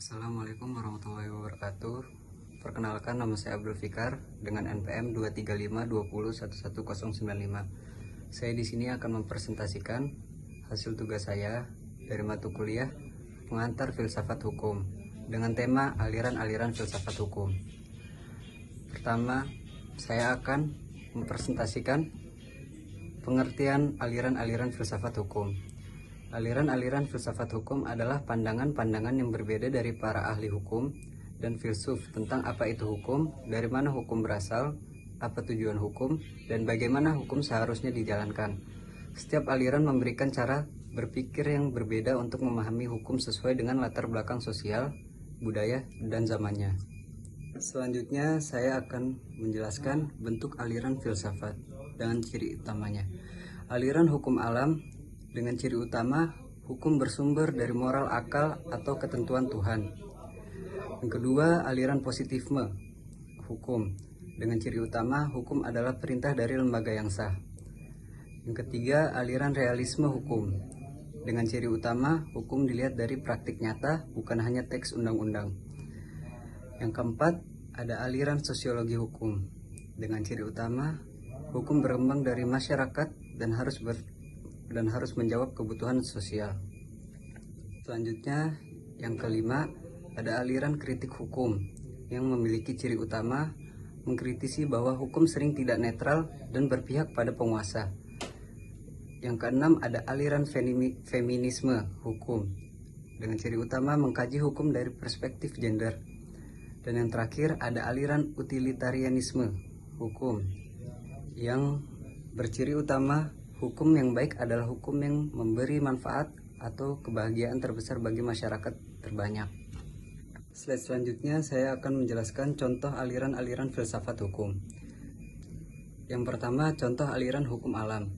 Assalamualaikum warahmatullahi wabarakatuh. Perkenalkan, nama saya Abdul Fikar dengan NPM 23520111095. Saya di sini akan mempresentasikan hasil tugas saya dari mata kuliah Pengantar Filsafat Hukum dengan tema aliran-aliran filsafat hukum. Pertama, saya akan mempresentasikan pengertian aliran-aliran filsafat hukum. Aliran-aliran filsafat hukum adalah pandangan-pandangan yang berbeda dari para ahli hukum dan filsuf tentang apa itu hukum, dari mana hukum berasal, apa tujuan hukum, dan bagaimana hukum seharusnya dijalankan. Setiap aliran memberikan cara berpikir yang berbeda untuk memahami hukum sesuai dengan latar belakang sosial, budaya, dan zamannya. Selanjutnya, saya akan menjelaskan bentuk aliran filsafat dengan ciri utamanya. Aliran hukum alam dengan ciri utama, hukum bersumber dari moral akal atau ketentuan Tuhan. Yang kedua, aliran positifme hukum dengan ciri utama, hukum adalah perintah dari lembaga yang sah. Yang ketiga, aliran realisme hukum dengan ciri utama, hukum dilihat dari praktik nyata, bukan hanya teks undang-undang. Yang keempat, ada aliran sosiologi hukum dengan ciri utama, hukum berkembang dari masyarakat dan harus menjawab kebutuhan sosial. Selanjutnya, yang kelima, ada aliran kritik hukum yang memiliki ciri utama mengkritisi bahwa hukum sering tidak netral dan berpihak pada penguasa. Yang keenam, ada aliran feminisme hukum dengan ciri utama mengkaji hukum dari perspektif gender. Dan yang terakhir, ada aliran utilitarianisme hukum yang berciri utama hukum yang baik adalah hukum yang memberi manfaat atau kebahagiaan terbesar bagi masyarakat terbanyak. Slide selanjutnya saya akan menjelaskan contoh aliran-aliran filsafat hukum. Yang pertama, contoh aliran hukum alam.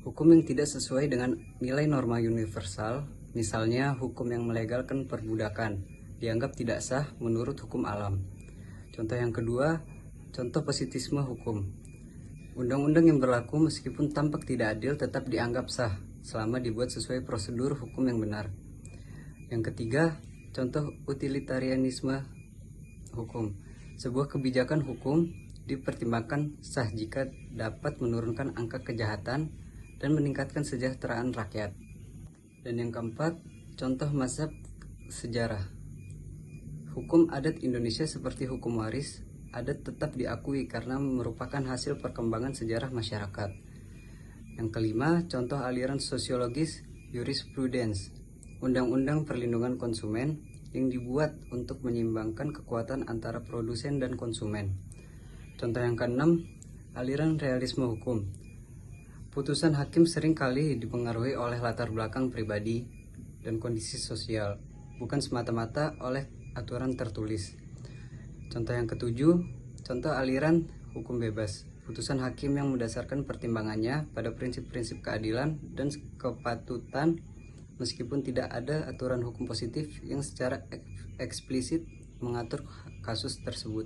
Hukum yang tidak sesuai dengan nilai norma universal, misalnya hukum yang melegalkan perbudakan, dianggap tidak sah menurut hukum alam. Contoh yang kedua, contoh positisme hukum. Undang-undang yang berlaku meskipun tampak tidak adil tetap dianggap sah selama dibuat sesuai prosedur hukum yang benar. Yang ketiga, contoh utilitarianisme hukum. Sebuah kebijakan hukum dipertimbangkan sah jika dapat menurunkan angka kejahatan dan meningkatkan kesejahteraan rakyat. Dan yang keempat, contoh mazhab sejarah. Hukum adat Indonesia seperti hukum waris adat tetap diakui karena merupakan hasil perkembangan sejarah masyarakat. Yang kelima, contoh aliran sosiologis jurisprudence, undang-undang perlindungan konsumen yang dibuat untuk menyeimbangkan kekuatan antara produsen dan konsumen. Contoh yang keenam, aliran realisme hukum. Putusan hakim seringkali dipengaruhi oleh latar belakang pribadi dan kondisi sosial, bukan semata-mata oleh aturan tertulis. Contoh yang ketujuh, contoh aliran hukum bebas. Putusan hakim yang mendasarkan pertimbangannya pada prinsip-prinsip keadilan dan kepatutan meskipun tidak ada aturan hukum positif yang secara eksplisit mengatur kasus tersebut.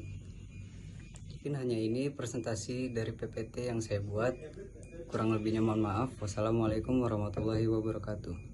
Mungkin hanya ini presentasi dari PPT yang saya buat. Kurang lebihnya mohon maaf. Wassalamualaikum warahmatullahi wabarakatuh.